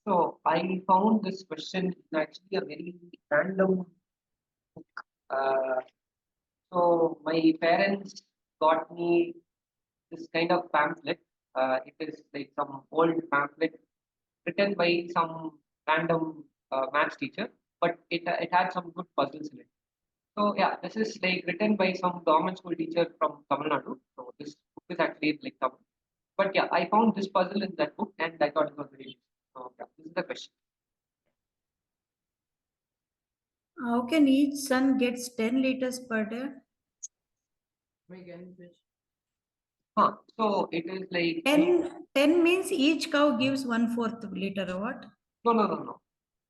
So I found this question actually a very random book. So my parents got me this kind of pamphlet. It is like some old pamphlet written by some random maths teacher, but it had some good puzzles in it. So yeah, this is like written by some government school teacher from Tamil Nadu. So this book is actually like Tamil. But yeah, I found this puzzle in that book and I thought it was very interesting. So yeah, this is the question. How can each son gets 10 liters per day? So it is like 10 means each cow gives 1/4 liter or what? no.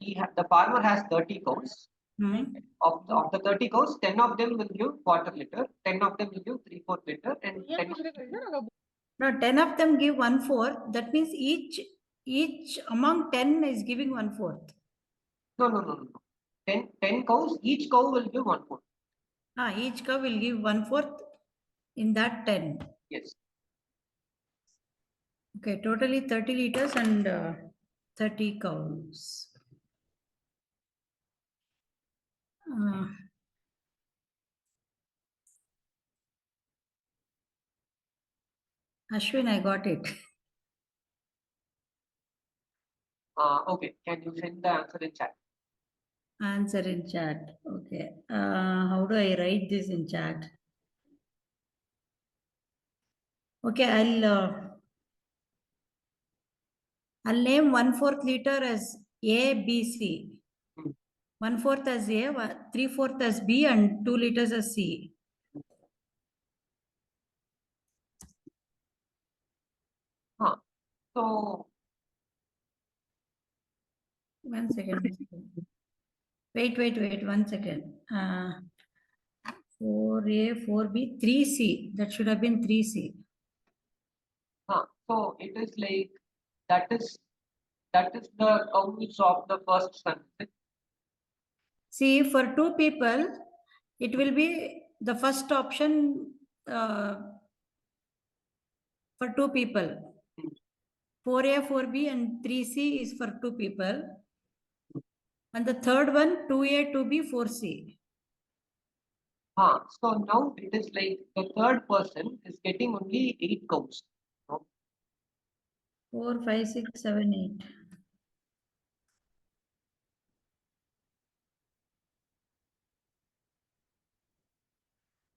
The farmer has 30 cows. Hmm. Of the 30 cows, 10 of them will give quarter liter, 10 of them will give 3/4 liter, and 10 No, 10 of them give 1/4. That means each among 10 is giving 1/4. no. 10 cows, each cow will give 1/4. Each cow will give 1/4 in that 10. Yes. Okay, totally 30 liters and 30 cows. Ashwin, I got it. Okay, can you send the answer in chat? Answer in chat. Okay. How do I write this in chat? Okay, I'll name 1/4 liter as A, B, C. 1/4 as A, 3/4 as B, and 2 liters as C. So 1 second. Wait, 1 second. 4A, 4B, 3C. That should have been 3C. so it is like that is the cows of the first son. See, for 2 people, it will be the first option for 2 people. 4A, 4B, and 3C is for 2 people. And the third one, 2A, 2B, 4C. So now it is like the third person is getting only 8 cows. 4, 5, 6, 7, 8.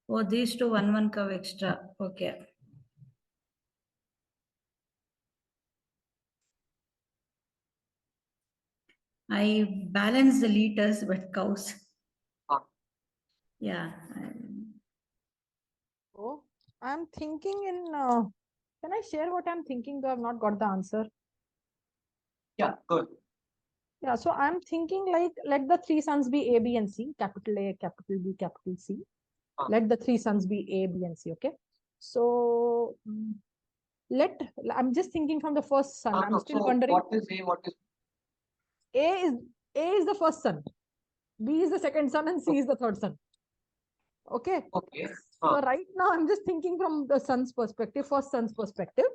Oh, these two, 1 cow extra. Okay. I balance the liters, but cows. Yeah. Oh, I'm thinking in. Can I share what I'm thinking? Though I've not got the answer. Yeah, good. Yeah, so I'm thinking like let the 3 sons be A, B, and C. Capital A, capital B, capital C. Let the 3 sons be A, B, and C. Okay. So I'm just thinking from the first son. I'm still wondering. What is A? What is A is the first son. B is the second son, and C is the third son. Okay. Okay. So right now I'm just thinking from the son's perspective, first son's perspective.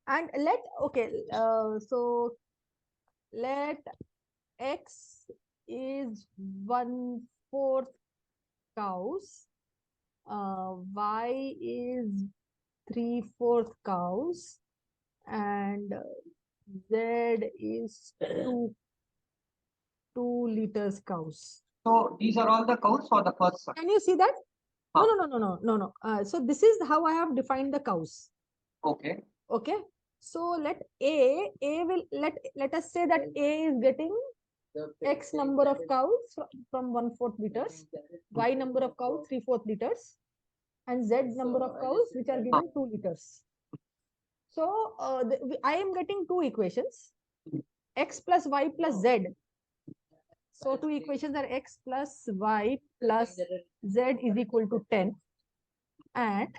And so let X is 1/4 cows, Y is 3/4 cows, and Z is 2 liters cows. So these are all the cows for the first son. Can you see that? No. So this is how I have defined the cows. Okay. Okay. So let let us say that A is getting X number of cows from 1/4 liters, Y number of cows 3/4 liters, and Z number of cows which are giving 2 liters. So I am getting 2 equations, X plus Y plus Z. So 2 equations are X plus Y plus Z is equal to 10, and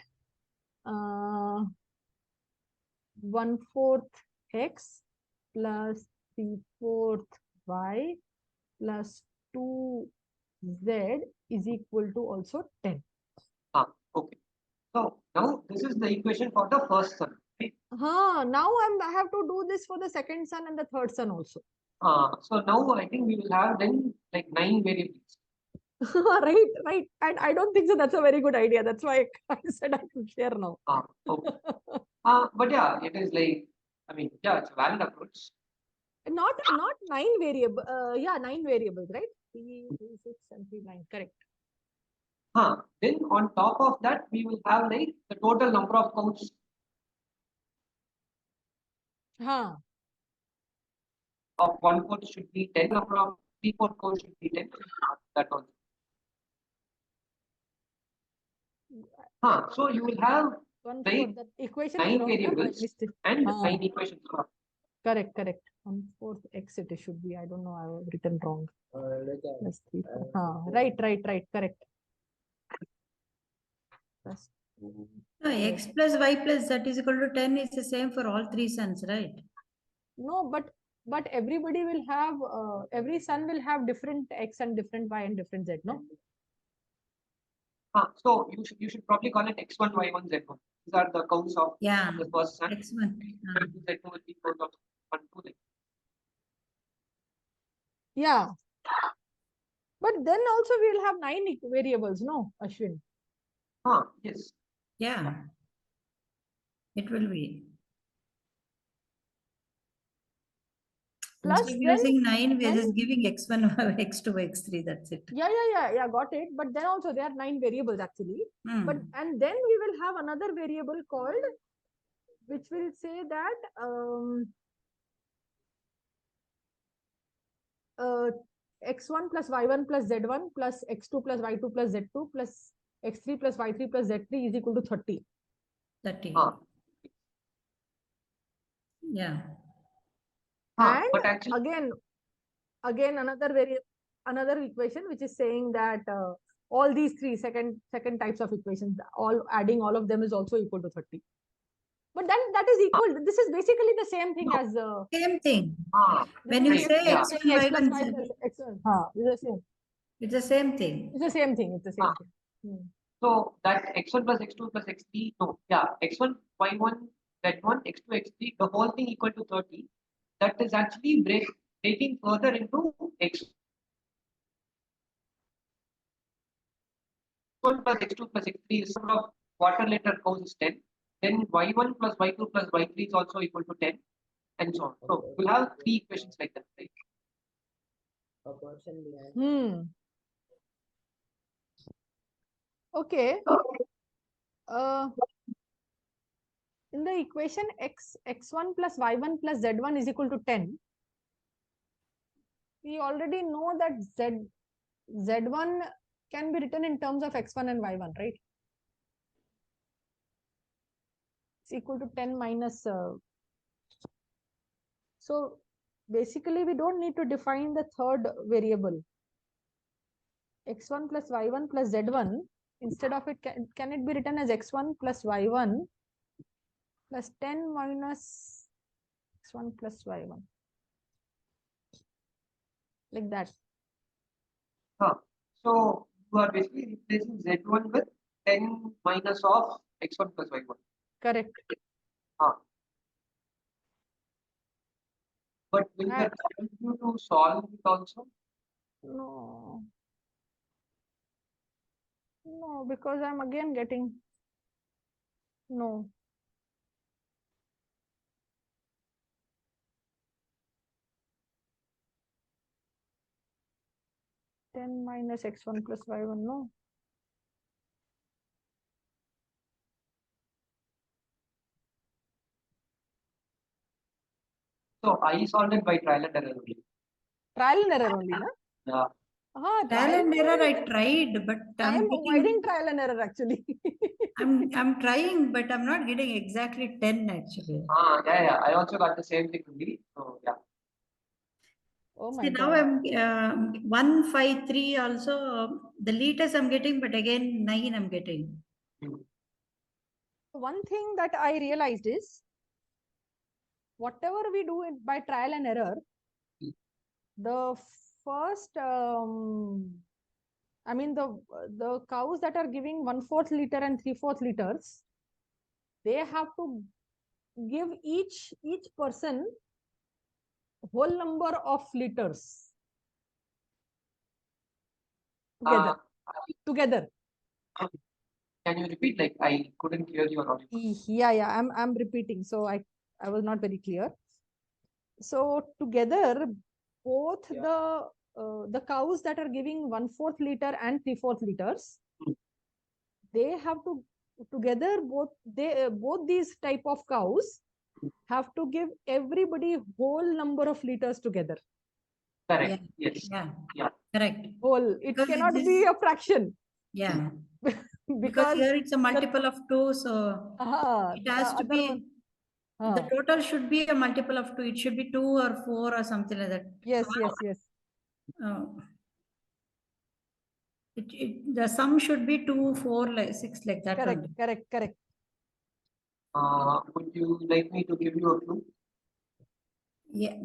1/4 X plus 3/4 Y plus 2 Z is equal to also 10. Okay. So now this is the equation for the first son. right? Now I have to do this for the second son and the third son also. So now I think we will have then like 9 variables. Right. And I don't think so. That's a very good idea. That's why I said I should share now. Okay. But yeah, it is like, I mean, yeah, it's a valid approach. Not 9 variable. Yeah, 9 variables, right? 3, 6, and 3, 9. Correct. Then on top of that, we will have like the total number of counts Huh. of 1/4 should be 10, number of 3/4 counts should be 10. That also. So you will have 1/4. like That equation 9 is wrong. I variables missed it. and 9 equations. Correct. 1/4 x it should be. I don't know. I have written wrong. Plus 3. Right. Correct. Plus No, x plus y plus z is equal to 10 is the same for all three sons, right? No, but everybody will have every son will have different x and different y and different z, no? So you should probably call it x1, y1, z1. These are the counts of Yeah, the first son. x1. Z2 will be counts of 1, 2, 3. Yeah. But then also we will have 9 variables, no, Ashwin? Yes. Yeah, it will be. Plus Instead of then, using 9, we are then- just giving x1, x2, x3, that's it. yeah, got it. But then also there are 9 variables actually. But and then we will have another variable called, which will say that x1 plus y1 plus z1 plus x2 plus y2 plus z2 plus x3 plus y3 plus z3 is equal to 30. 30. Yeah. And but actually, again another equation which is saying that all these three second types of equations, all adding all of them is also equal to 30. But then that is equal. This is basically the same thing as Same thing. When this you is say yeah. x1, x plus y1, y z, plus x1. It's the same. it's the same thing. It's the same thing. It's the same thing. So that x1 plus x2 plus x3, no, yeah, x1, y1, z1, x2, x3, the whole thing equal to 30. That is actually breaking further into x1 plus x2 plus x3 is sort of quarter later counts is 10. Then y1 plus y2 plus y3 is also equal to 10, and so on. So we'll have 3 equations like that, right? Okay. In the equation x1 plus y1 plus z1 is equal to 10, we already know that z1 can be written in terms of x1 and y1, right? It's equal to 10 minus. So basically, we don't need to define the third variable. x1 plus y1 plus z1. Instead of it, can it be written as x1 plus y1 plus 10 minus x1 plus y1? Like that. So you are basically replacing z1 with 10 minus of x1 plus y1. Correct. But will that help you to solve it also? No. No, because I'm again getting no. Ten minus x1 plus y1, no. So I solved it by trial and error only. Trial and error only, na? Yeah. Trial and error I tried, but I am avoiding trial and error actually. I'm trying, but I'm not getting exactly 10 actually. Yeah. I also got the same thing only. So yeah. Oh my See, now God. I'm 153 also. The liters I'm getting, but again 9 I'm getting. One thing that I realized is whatever we do it by trial and error, the first I mean the cows that are giving 1/4 liter and 3/4 liters, they have to give each person whole number of liters together. Together. Can you repeat? Like I couldn't hear you or audio. Yeah. I'm repeating. So I was not very clear. So together, both the cows that are giving 1/4 liter and 3/4 liters, they have to together both these type of cows have to give everybody whole number of liters together. Correct. Yeah. Yes. Yeah. Yeah. Correct. Whole. It Because cannot this- be a fraction. Yeah. Because Because here it's a multiple of 2, so it the has to other be, one. the total should be a multiple of 2. It should be 2 or 4 or something like that. Yes. Uh, the sum should be 2, 4, like 6, like that. Correct. Only. Correct. Would you like me to give you a clue? Yeah,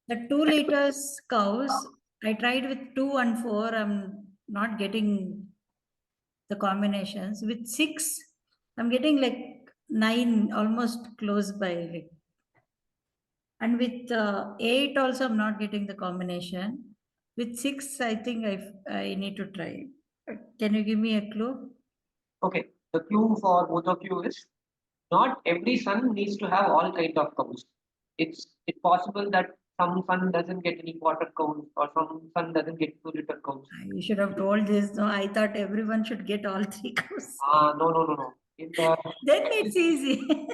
the 2 liters cows, I tried with 2 and 4. I'm not getting the combinations. With 6, I'm getting like 9, almost close by. Like, and with 8 also, I'm not getting the combination. With 6, I think I need to try. Can you give me a clue? Okay. The clue for both of you is not every son needs to have all kind of cows. It's possible that some son doesn't get any quarter cows or some son doesn't get 2 liter cows. You should have told this. No, I thought everyone should get all 3 cows. No. In the Then it's easy. in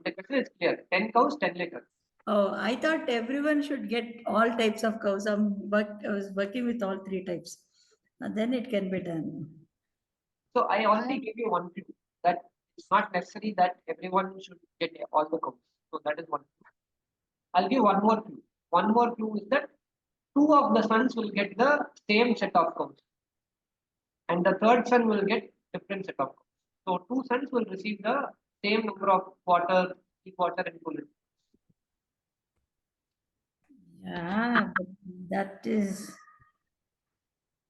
the question it's clear. 10 cows, 10 liters. Oh, I thought everyone should get all types of cows. I was working with all 3 types. Then it can be done. So I already gave you one clue that it's not necessary that everyone should get all the cows. So that is one clue. I'll give one more clue. One more clue is that 2 of the sons will get the same set of cows, and the third son will get different set of cows. So 2 sons will receive the same number of water, 3/4 and 2 liters. Yeah,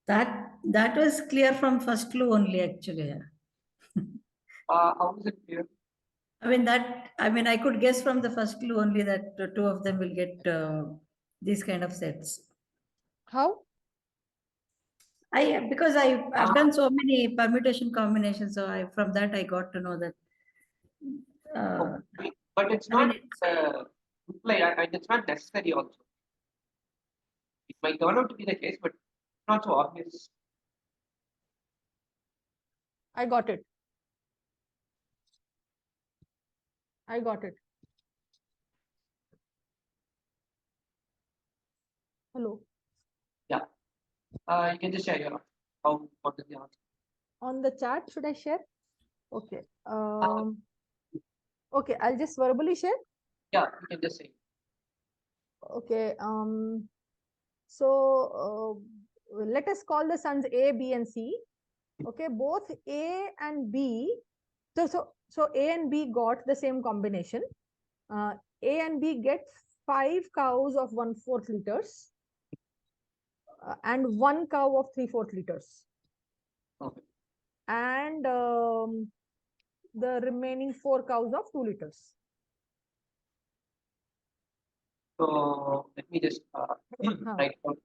but that was clear from first clue only, actually. How is it clear? I could guess from the first clue only that the 2 of them will get these kind of sets. How? Because I've done so many permutation combinations, so from that I got to know that. Okay. But it's I mean, not and it's not necessary also. It might turn out to be the case, but it's not so obvious. I got it. Hello. Yeah. You can just share your what is the answer. On the chat, should I share? Okay. Okay, I'll just verbally share. Yeah, you can just say. Okay. So let us call the sons A, B, and C. Okay, both A and B. So A and B got the same combination. A and B get 5 cows of 1/4 liters and 1 cow of 3/4 liters. Okay. And the remaining 4 cows of 2 liters. So let me just write down.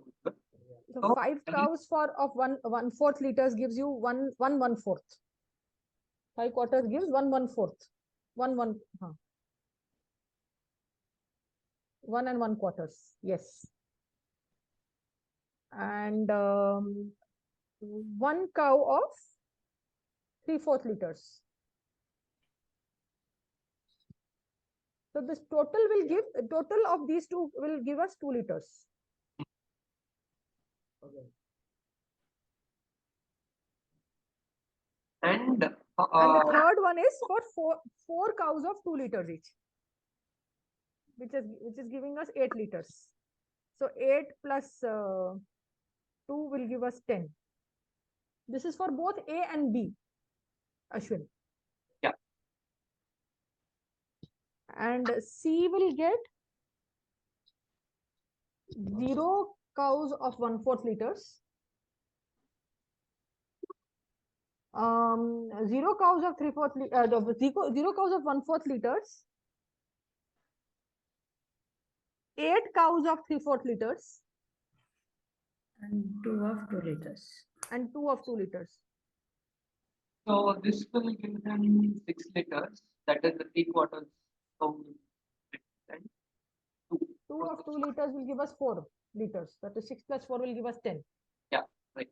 So 5 cows of 1/4 liters gives you 1/4. 5 quarters gives 1/4. 1 and 1 quarters. Yes. And 1 cow of 3/4 liters. So this total of these two will give us 2 liters. And And the third one is for four cows of 2 liters each, which is giving us 8 liters. So 8 plus 2 will give us 10. This is for both A and B, Ashwin. Yeah. And C will get 0 cows of 1/4 liters. Zero cows of 3/4 zero cows of 1/4 liters, 8 cows of 3/4 liters, And 2 of 2 liters. and 2 of 2 liters. So this will give them 6 liters. That is the 3/4 cow milk, and 2. 2 of 2 liters will give us 4 liters. That is 6 plus 4 will give us 10. Yeah, right.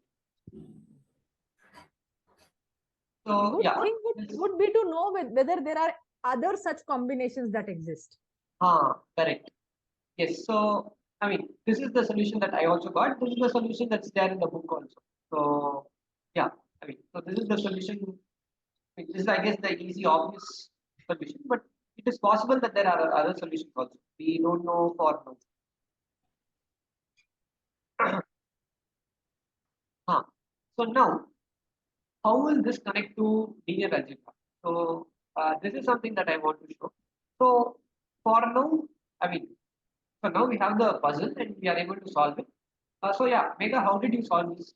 So Good yeah, thing would be to know whether there are other such combinations that exist. correct. Yes. So I mean, this is the solution that I also got. This is the solution that's there in the book also. So yeah, I mean, so this is the solution. This is, I guess, the easy, obvious solution, but it is possible that there are other solutions also. We don't know for now. So now, how will this connect to linear algebra? So this is something that I want to show. So for now, I mean, so now we have the puzzle and we are able to solve it. So yeah, Megha, how did you solve this?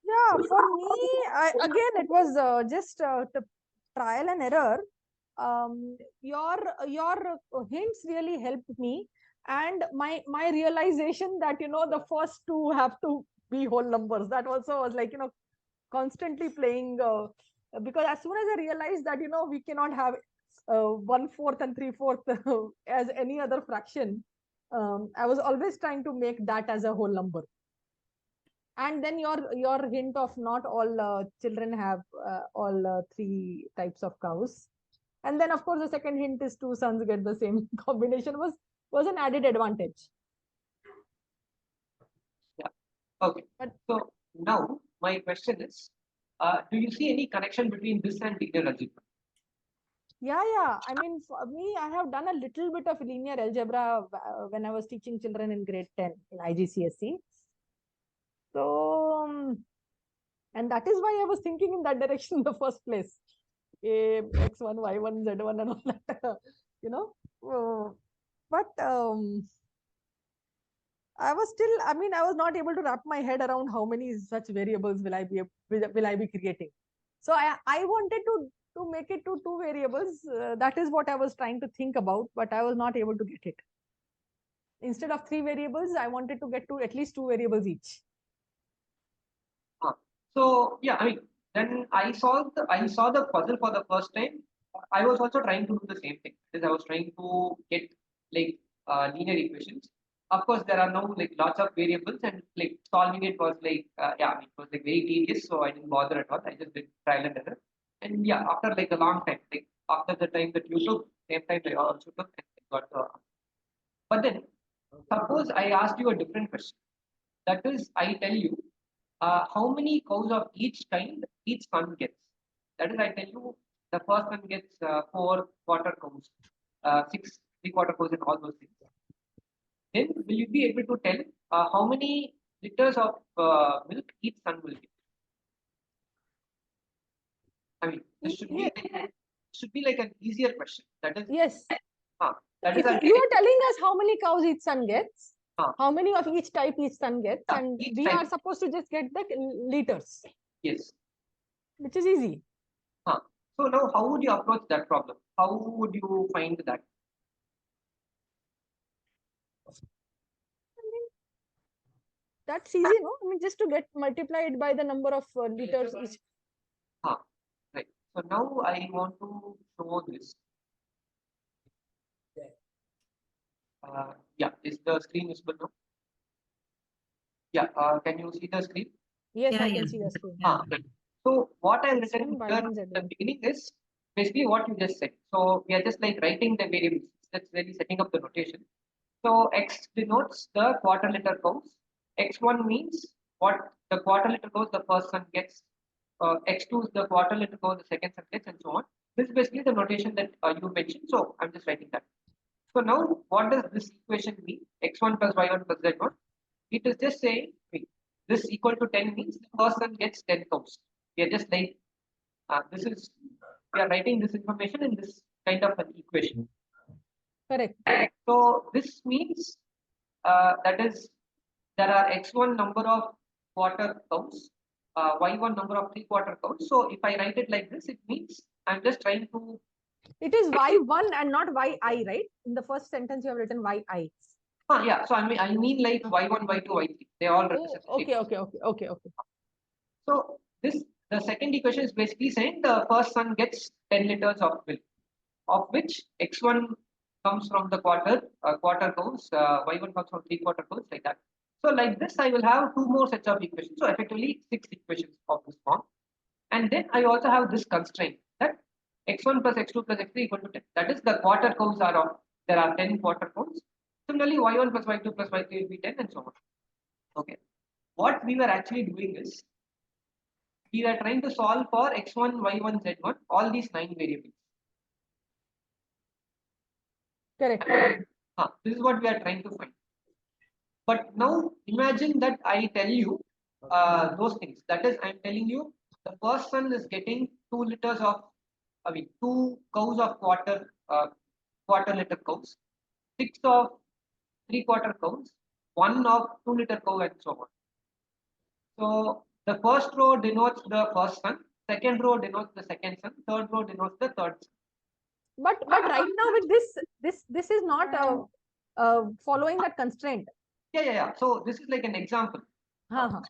Yeah, for me, again, it was just trial and error. Your hints really helped me, and my realization that the first two have to be whole numbers. That also was like constantly playing because as soon as I realized that we cannot have 1/4 and 3/4 as any other fraction, I was always trying to make that as a whole number. And then your hint of not all children have all 3 types of cows, and then of course the second hint is 2 sons get the same combination was an added advantage. Yeah. Okay. But So now my question is, do you see any connection between this and linear algebra? yeah, I mean, for me, I have done a little bit of linear algebra when I was teaching children in grade 10 in IGCSE. So and that is why I was thinking in that direction in the first place. X1, Y1, Z1 and all that, you know. But I was still, I mean, I was not able to wrap my head around how many such variables will I be creating. So I wanted to make it to 2 variables. That is what I was trying to think about, but I was not able to get it. Instead of 3 variables, I wanted to get to at least 2 variables each. So yeah, I mean, then I saw the puzzle for the first time. I was also trying to do the same thing. Because I was trying to get like linear equations. Of course, there are no like lots of variables, and like solving it was like yeah, I mean, it was like very tedious. So I didn't bother at all. I just did trial and error. And yeah, after like a long time, like after the time that you took, same time I also took, and I got the. But then, suppose I asked you a different question. That is, I tell you how many cows of each kind each son gets. That is, I tell you, the first one gets 4/4 cows, 6 3/4 cows, and all those things. Then, will you be able to tell how many liters of milk each son will get? I mean, this should be like an easier question. That is, Yes. that is, You are telling us how many cows each son gets, Ah. how many of each type each son gets, Yeah, and each we type. are supposed to just get the liters, yes. which is easy. So now, how would you approach that problem? How would you find that? I mean, that's easy, no? I mean, just to get multiplied by the number of liters each. Right. So now I want to show this. Yeah, is the screen visible now? Yeah, can you see the screen? Yes, Yeah, I can yeah. see the screen. Right. So what I written X1, here Y1, at Z1. the beginning is basically what you just said. So we are just like writing the variables. That's really setting up the notation. So X denotes the quarter liter cows. X1 means what the quarter liter cows the first son gets. X2 is the quarter liter cow the second son gets, and so on. This is basically the notation that you mentioned. So I'm just writing that. So now, what does this equation mean? X1 plus Y1 plus Z1. It is just saying this equal to 10 means the person gets 10 cows. We are just like this is we are writing this information in this kind of an equation. Correct. So this means that is there are X1 number of quarter cows y1 number of 3/4 cows. So if I write it like this, it means I'm just trying to. It is y1 and not yi, right? In the first sentence, you have written yi. Yeah. So I mean like y1, y2, y3. They all represent. Oh, okay. So the second equation is basically saying the first son gets 10 liters of milk, of which x1 comes from the quarter cows, y1 comes from 3/4 cows, like that. So like this, I will have two more sets of equations. So effectively 6 equations of this form. And then I also have this constraint that x1 plus x2 plus x3 equal to 10. That is the quarter cows are of, there are 10 quarter cows. Similarly, y1 plus y2 plus y3 will be 10 and so on. Okay. What we were actually doing is, we were trying to solve for x1, y1, z1, all these 9 variables. Correct. This is what we are trying to find. But now imagine that I tell you those things. That is, I'm telling you the first son is getting 2 liters of, 2 cows of quarter liter cows, 6 of 3/4 cows, 1 of 2-liter cow, and so on. So the first row denotes the first son, second row denotes the second son, third row denotes the third son. But right now with this is not following that constraint. Yeah. So this is like an example.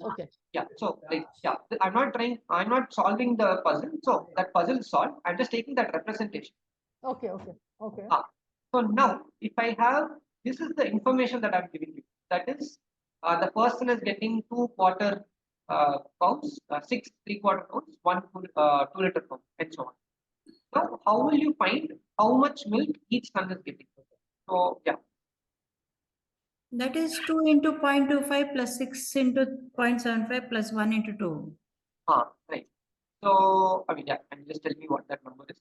Okay. Yeah. So like, yeah, I'm not solving the puzzle. So that puzzle is solved. I'm just taking that representation. Okay. So now if I have, this is the information that I'm giving you. That is, the person is getting 2/4 cows, 6 3/4 cows, 1 2-liter cow, and so on. Now, how will you find how much milk each son is getting? So yeah. That is 2 into 0.25 plus 6 into 0.75 plus 1 into 2. Right. So yeah, and just tell me what that number is.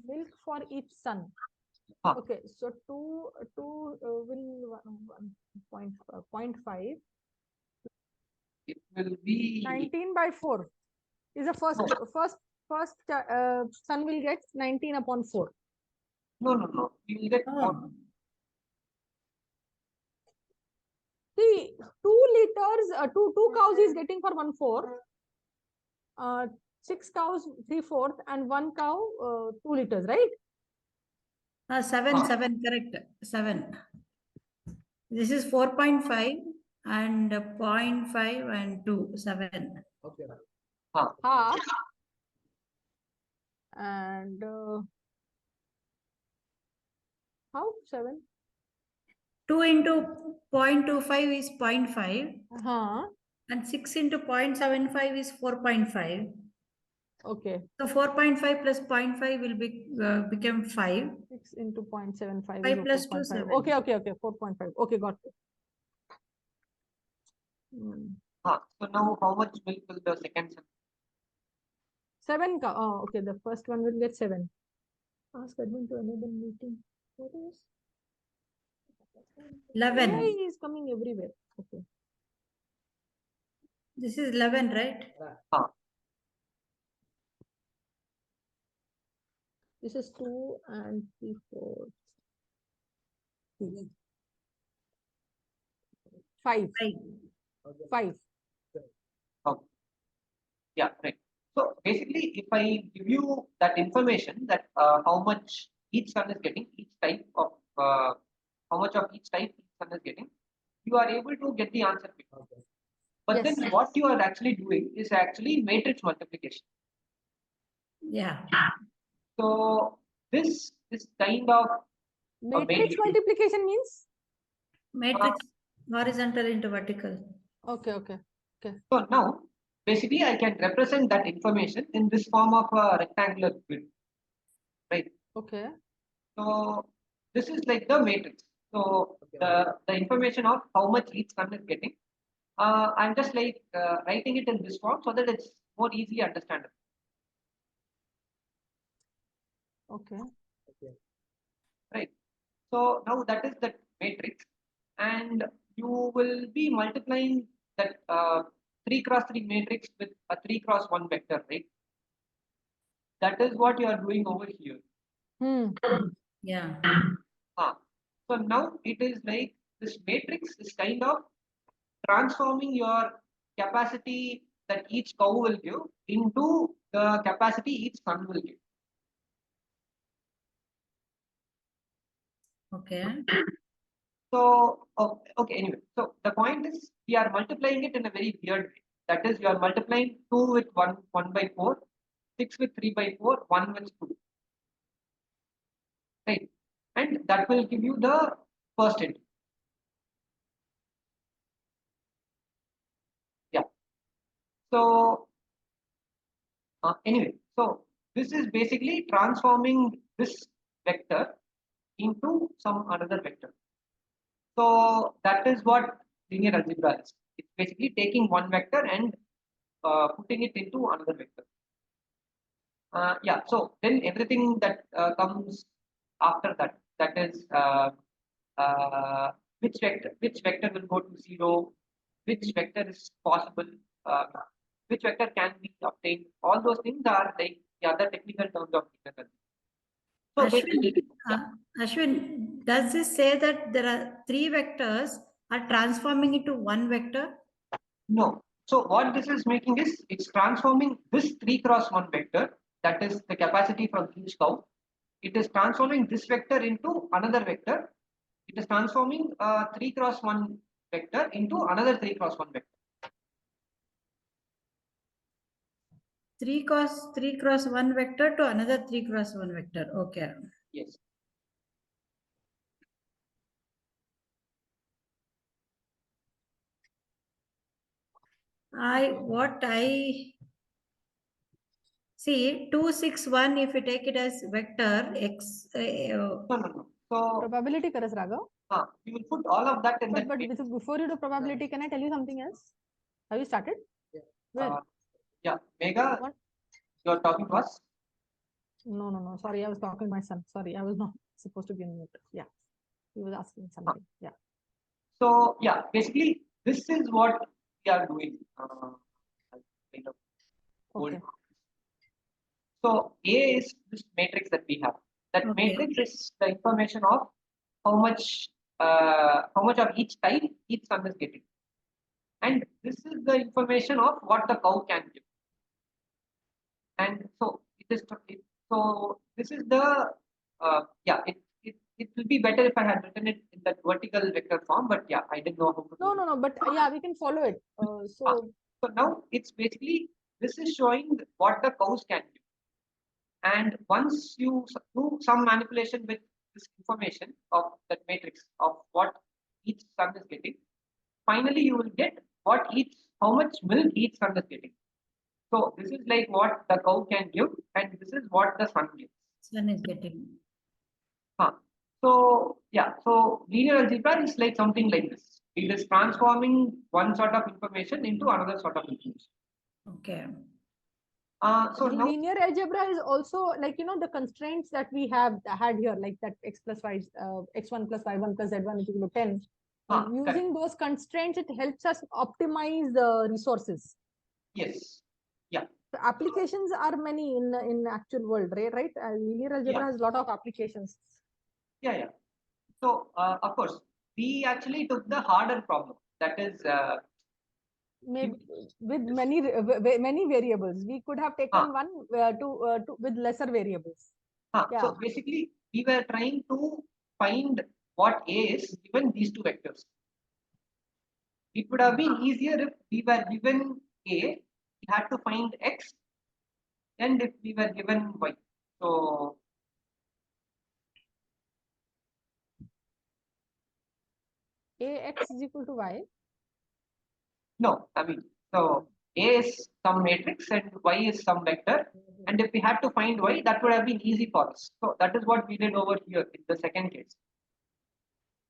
Milk for each son. Okay, so 2 will 0.5. It will be 19 by 4 is the first son will get 19 upon 4. No. You will get more. See, 2 liters, two cows is getting for 1/4. 6 cows 3/4 and 1 cow 2 liters, right? 7, correct. 7. This is 4.5 and 0.5 and 2, 7. Okay. Half. And how 7? 2 into 0.25 is 0.5 and 6 into 0.75 is 4.5. Okay. So 4.5 plus 0.5 will be become 5. 6 into 0.75 5 is plus 2, 4.5. 7. Okay. 4.5. Okay, got it. So now how much milk will the second son? 7 cow. Oh, okay. The first one will get 7. Ask admin to enable meeting. What is? 11. AI is coming everywhere. Okay. This is 11, right? This is 2 and 3, 4. 5. 5. Yeah, right. So basically, if I give you that information, that how much each son is getting, each type of how much of each type each son is getting, you are able to get the answer quickly. Okay. But Yes. then what you are actually doing is actually matrix multiplication. Yeah. So this is kind of Matrix multiplication means? Matrix horizontal into vertical. Okay. So now, basically, I can represent that information in this form of a rectangular grid, right? Okay. So this is like the matrix. So the information of how much each son is getting, I'm just like writing it in this form so that it's more easily understandable. Okay. Right. So now that is the matrix, and you will be multiplying that 3x3 matrix with a 3x1 vector, right? That is what you are doing over here. Yeah. So now it is like this matrix is kind of transforming your capacity that each cow will give into the capacity each son will give. Okay. So, okay, anyway, so the point is we are multiplying it in a very weird way. That is, you are multiplying 2 with 1 by 4, 6 with 3 by 4, 1 with 2. Right? And that will give you the first entry. Yeah. So, anyway, so this is basically transforming this vector into some another vector. So that is what linear algebra is. It's basically taking one vector and putting it into another vector. Yeah, so then everything that comes after that, that is uh, which vector will go to 0, which vector is possible, uh, which vector can be obtained. All those things are like the other technical terms of linear algebra. So Ashwin, basically, Ashwin, does this say that there are 3 vectors are transforming into one vector? no. So what this is making is it's transforming this 3 cross 1 vector, that is the capacity from each cow. It is transforming this vector into another vector. It is transforming 3 cross 1 vector into another 3 cross 1 vector. 3 cross 1 vector to another 3 cross 1 vector. Okay. Yes. What I see 2, 6, 1, if you take it as vector x, No, no, no. So Probability karas Raghav. you will put all of that in But that. before you do probability, can I tell you something else? Have you started? Where? Yeah, Mega, What? you are talking to us. No. Sorry, I was talking to my son. Sorry, I was not supposed to be on mute. Yeah, he was asking something. Yeah. So yeah, basically this is what we are doing. Kind of Okay. So A is this matrix that we have. That Okay. matrix is the information of how much of each type each son is getting, and this is the information of what the cow can give. And so so this is the yeah. It will be better if I had written it in that vertical vector form, but yeah, I didn't know how to. No. But yeah, we can follow it. So So now it's basically this is showing what the cows can give. And once you do some manipulation with this information of that matrix of what each son is getting, finally you will get how much milk each son is getting. So this is like what the cow can give, and this is what the son gives. Sun is getting. So yeah, so linear algebra is like something like this. It is transforming one sort of information into another sort of information. Okay. So now linear algebra is also like, the constraints that we had here, like that x plus y, x1 plus y1 plus z1 is equal to 10. Using those constraints, it helps us optimize the resources. Yes. Yeah. The applications are many in actual world, right? Linear algebra has a lot of applications. Yeah. So of course, we actually took the harder problem. That is maybe with many variables. We could have taken one with lesser variables. Yeah. So basically, we were trying to find what A is given these two vectors. It would have been easier if we were given A, we had to find X, and if we were given Y. So Ax is equal to y. no, I mean, so A is some matrix and Y is some vector. And if we had to find Y, that would have been easy for us. So that is what we did over here in the second case.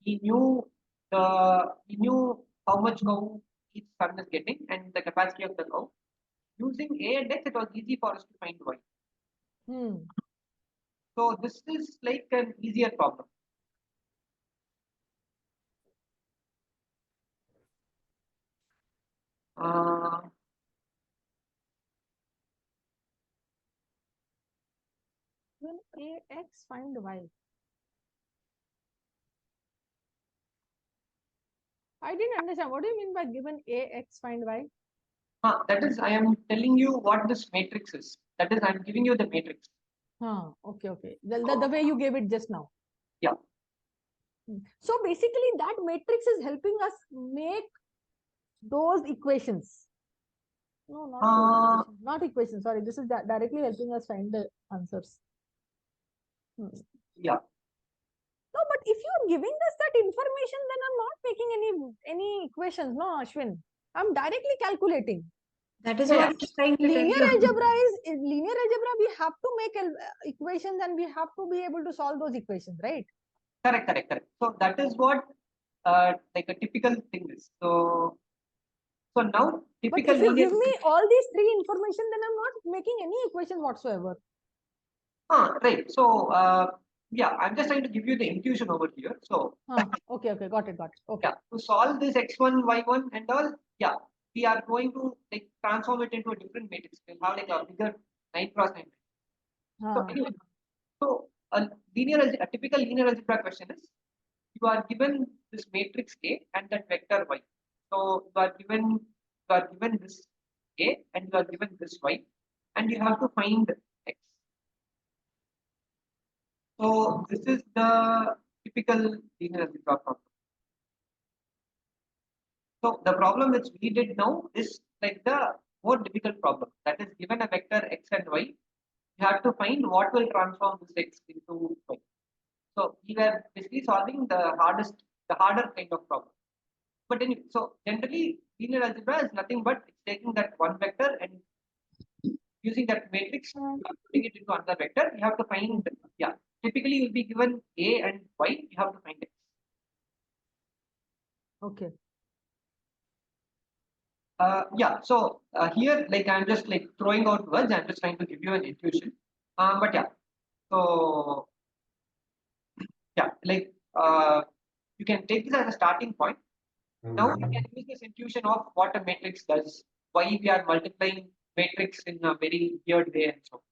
He knew how much cow each son is getting and the capacity of the cow. Using A and X, it was easy for us to find Y. So this is like an easier problem. When Ax find y. I didn't understand. What do you mean by given A, X, find Y? That is, I am telling you what this matrix is. That is, I am giving you the matrix. Okay, okay. The way you gave it just now. Yeah. So basically that matrix is helping us make those equations. No, not those equations. Not equations. Sorry, this is directly helping us find the answers. Yeah. No, but if you're giving us that information, then I'm not making any equations. No, Ashwin. I'm directly calculating. That is Yeah, what I'm trying to tell Linear you. algebra is linear algebra. We have to make equations and we have to be able to solve those equations, right? Correct. So that is what like a typical thing is. So now But typical if you linear. give me all these three information, then I'm not making any equation whatsoever. Right. So yeah, I'm just trying to give you the intuition over here. So Okay, got it. Okay. yeah, to solve this x1, y1 and all, yeah, we are going to like transform it into a different matrix. We'll have like a bigger 9 cross 9. So anyway, so a typical linear algebra question is you are given this matrix A and that vector Y. So you are given this A and you are given this Y, and you have to find X. So this is the typical linear algebra problem. So the problem which we did now is like the more difficult problem. That is, given a vector X and Y, you have to find what will transform this X into Y. So we were basically solving the harder kind of problem. But anyway, so generally linear algebra is nothing but it's taking that one vector and using that matrix, putting it into another vector. You have to find, yeah, typically you'll be given A and Y, you have to find X. Okay. Yeah, so here, like I'm just like throwing out words, I'm just trying to give you an intuition. But yeah, so yeah, like you can take this as a starting point. Now you can use this intuition of what a matrix does, why we are multiplying matrix in a very weird way and so.